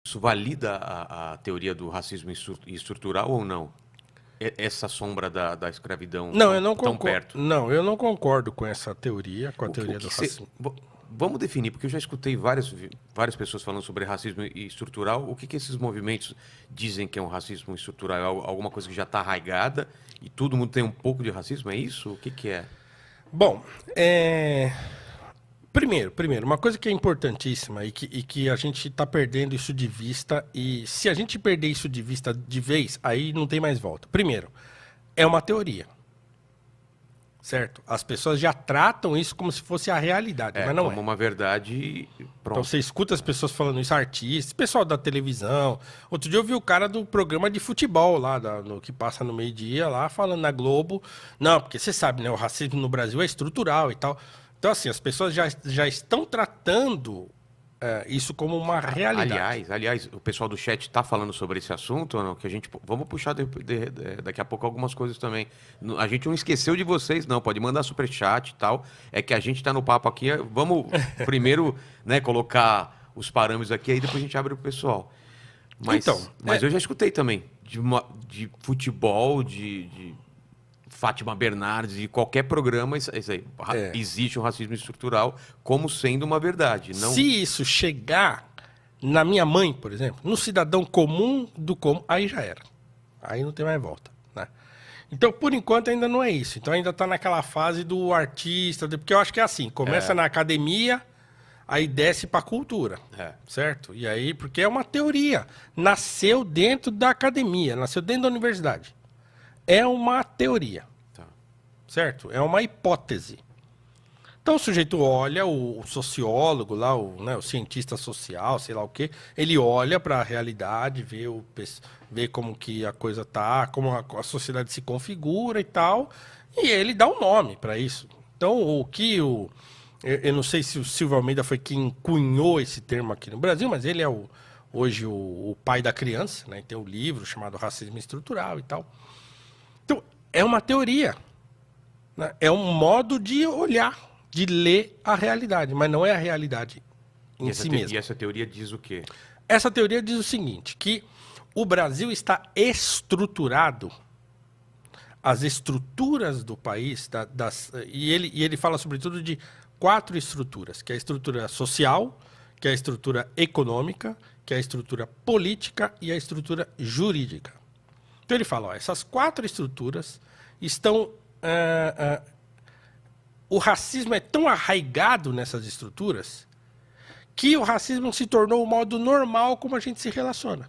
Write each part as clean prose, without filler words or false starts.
Isso valida a teoria do racismo estrutural ou não? Essa sombra da escravidão Não, eu não tão concordo. perto? Não, eu não concordo com essa teoria, com a O teoria do que você. racismo. Vamos definir, porque eu já escutei várias pessoas falando sobre racismo estrutural. O que esses movimentos dizem que é um racismo estrutural? É alguma coisa que já está arraigada e todo mundo tem um pouco de racismo? É isso? O que é? Bom, primeiro, uma coisa que é importantíssima e que a gente está perdendo isso de vista, e se a gente perder isso de vista de vez, aí não tem mais volta. Primeiro, é uma teoria, certo? As pessoas já tratam isso como se fosse a realidade, É mas não como é. uma verdade. Então Pronto. você escuta as pessoas falando isso, artistas, pessoal da televisão. Outro dia eu vi o cara do programa de futebol lá, no, que passa no meio-dia lá, falando na Globo. Não, porque você sabe, né? O racismo no Brasil é estrutural e tal. Então, assim, as pessoas já estão tratando isso como uma realidade. Aliás, o pessoal do chat está falando sobre esse assunto ou não? Que a gente vamos puxar daqui a pouco algumas coisas também. A gente não esqueceu de vocês, não. Pode mandar superchat e tal. É que a gente está no papo aqui. Vamos primeiro, né, colocar os parâmetros aqui, aí depois a gente abre o pessoal. Então, Mas eu já escutei também de futebol, de Fátima Bernardes, de qualquer programa, isso aí, existe um racismo estrutural como sendo uma verdade. Não. se isso chegar na minha mãe, por exemplo, no cidadão comum do comum, aí já era. Aí não tem mais volta, né? Então, por enquanto, ainda não é isso. Então, ainda está naquela fase do artista, porque eu acho que é assim, começa na academia, aí desce para a cultura, É. certo? E aí, porque é uma teoria, nasceu dentro da academia, nasceu dentro da universidade. É uma teoria, Tá. certo? É uma hipótese. Então o sujeito olha, o sociólogo lá, né, o cientista social, sei lá o quê, ele olha para a realidade, vê como que a coisa tá, como a sociedade se configura e tal, e ele dá um nome para isso. Então eu não sei se o Silvio Almeida foi quem cunhou esse termo aqui no Brasil, mas ele é hoje o pai da criança, né? Tem um livro chamado Racismo Estrutural e tal. Então é uma teoria, né? É um modo de olhar, de ler a realidade, mas não é a realidade em si E mesma. essa teoria diz o quê? Essa teoria diz o seguinte, que o Brasil está estruturado, as estruturas do país, e ele fala sobretudo de 4 estruturas, que é a estrutura social, que é a estrutura econômica, que é a estrutura política e a estrutura jurídica. Então ele fala, ó, essas 4 estruturas estão... o racismo é tão arraigado nessas estruturas que o racismo se tornou o modo normal como a gente se relaciona.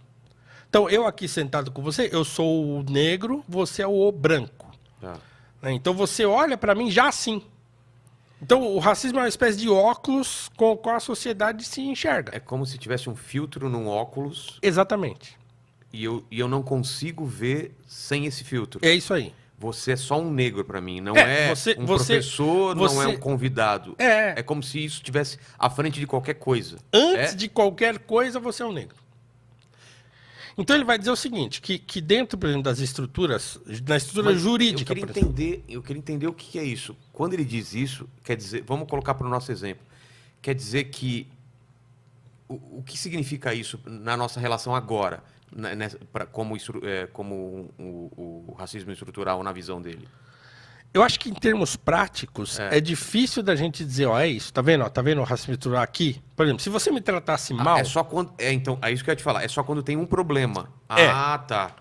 Então, eu aqui sentado com você, eu sou o negro, você é o branco. Tá. Né? Então, você olha para mim já assim. Então, o racismo é uma espécie de óculos com qual a sociedade se enxerga. É como se tivesse um filtro num óculos Exatamente. e eu não consigo ver sem esse filtro. É isso aí. Você é só um negro para mim, não é um professor, não é um convidado. É como se isso estivesse à frente de qualquer coisa. Antes de qualquer coisa, você é um negro. Então ele vai dizer o seguinte, que dentro, por exemplo, das estruturas, na estrutura jurídica... Eu queria entender o que é isso. Quando ele diz isso, quer dizer, vamos colocar para o nosso exemplo, quer dizer que o que significa isso na nossa relação agora, como o racismo estrutural na visão dele? Eu acho que em termos práticos é difícil da gente dizer, ó, é isso, tá vendo? Ó, tá vendo o racismo estrutural aqui? Por exemplo, se você me tratasse mal... É só quando... então, é isso que eu ia te falar. É só quando tem um problema. Tá.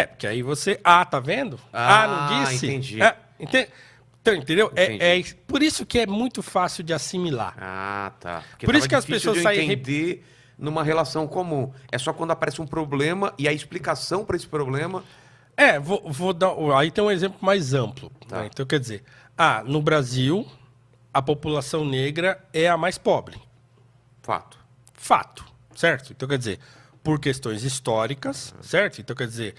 Porque aí você... tá vendo? Não disse? Entendi. Então, entendeu? Entendi. Por isso que é muito fácil de assimilar. Tá. Porque por isso que as difícil pessoas de eu saem... entender numa relação comum. É só quando aparece um problema e a explicação para esse problema... vou dar... Aí tem um exemplo mais amplo. Tá. Né? Então, quer dizer... no Brasil, a população negra é a mais pobre. Fato. Certo? Então, quer dizer... Por questões históricas, certo? Então, quer dizer...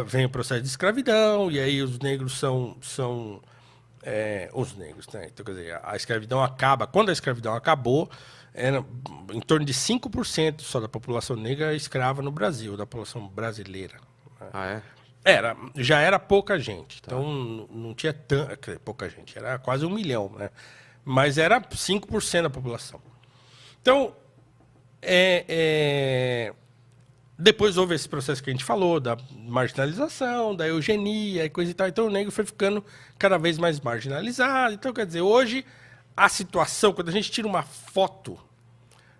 Vem o processo de escravidão, e aí os negros são os negros, né? Então, quer dizer, a escravidão acaba... Quando a escravidão acabou... Era em torno de 5% só da população negra escrava no Brasil, da população brasileira. Já era pouca gente. Tá. Então não tinha pouca gente, era quase 1 milhão, né? Mas era 5% da população. Então, Depois houve esse processo que a gente falou, da marginalização, da eugenia e coisa e tal. Então o negro foi ficando cada vez mais marginalizado. Então, quer dizer, hoje a situação, quando a gente tira uma foto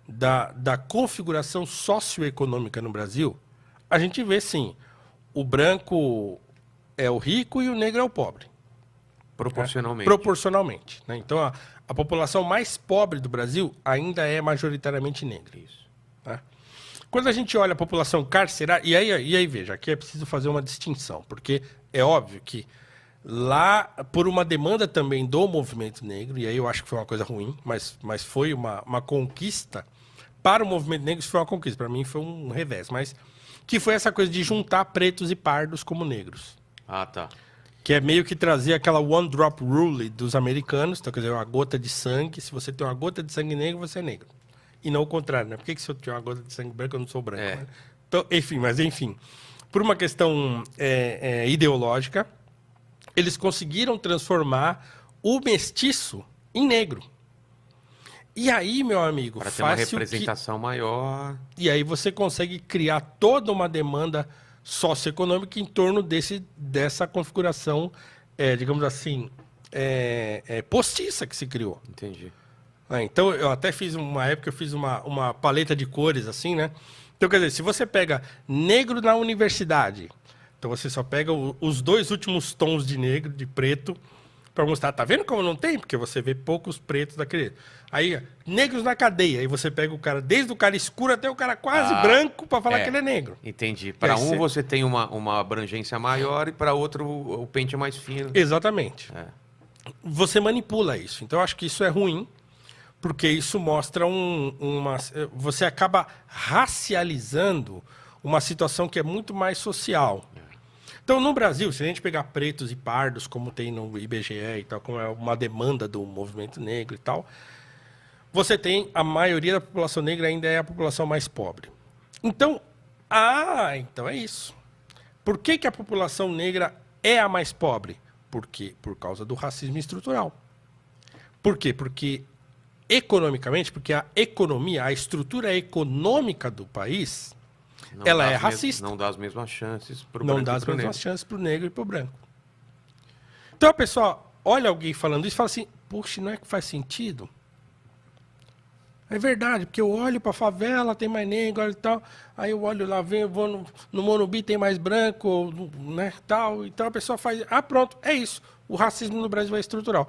da configuração socioeconômica no Brasil, a gente vê, sim, o branco é o rico e o negro é o pobre. Proporcionalmente. Proporcionalmente. Né? Então, a população mais pobre do Brasil ainda é majoritariamente negra. Isso. Né? Quando a gente olha a população carcerária... E aí, veja, aqui é preciso fazer uma distinção, porque é óbvio que lá, por uma demanda também do movimento negro, e aí eu acho que foi uma coisa ruim, mas foi uma conquista. Para o movimento negro, isso foi uma conquista. Para mim, foi um revés. Mas que foi essa coisa de juntar pretos e pardos como negros. Ah, tá. Que é meio que trazer aquela one drop rule dos americanos. Então, quer dizer, uma gota de sangue. Se você tem uma gota de sangue negro, você é negro. E não o contrário, né? Por que se eu tenho uma gota de sangue branco, eu não sou branco? Né? Então, enfim. Por uma questão ideológica, eles conseguiram transformar o mestiço em negro. E aí, meu amigo, para ter uma representação maior. E aí você consegue criar toda uma demanda socioeconômica em torno dessa configuração, digamos assim, postiça que se criou. Entendi. Então, eu até fiz uma época, eu fiz uma paleta de cores, assim, né? Então, quer dizer, se você pega negro na universidade, então você só pega os dois últimos tons de negro, de preto, para mostrar, tá vendo como não tem? Porque você vê poucos pretos daquele. Aí, negros na cadeia, aí você pega o cara, desde o cara escuro até o cara quase branco, para falar que ele é negro. Entendi. Para um você tem uma abrangência maior e para outro o pente é mais fino. Exatamente. Você manipula isso. Então, eu acho que isso é ruim, porque isso mostra você acaba racializando uma situação que é muito mais social. Então, no Brasil, se a gente pegar pretos e pardos, como tem no IBGE e tal, como é uma demanda do movimento negro e tal, você tem a maioria da população negra ainda é a população mais pobre. Então, então é isso. Por que a população negra é a mais pobre? Por causa do racismo estrutural. Por quê? Porque economicamente, porque a economia, a estrutura econômica do país, ela é racista. Não dá as mesmas chances para o branco e para o negro. Não dá as mesmas chances para o negro e para o branco. Então a pessoa olha alguém falando isso e fala assim, puxa, não é que faz sentido? É verdade, porque eu olho para a favela, tem mais negro e tal, aí eu olho lá, vou no Morumbi, tem mais branco, né, tal. Então a pessoa faz, pronto, é isso. O racismo no Brasil é estrutural.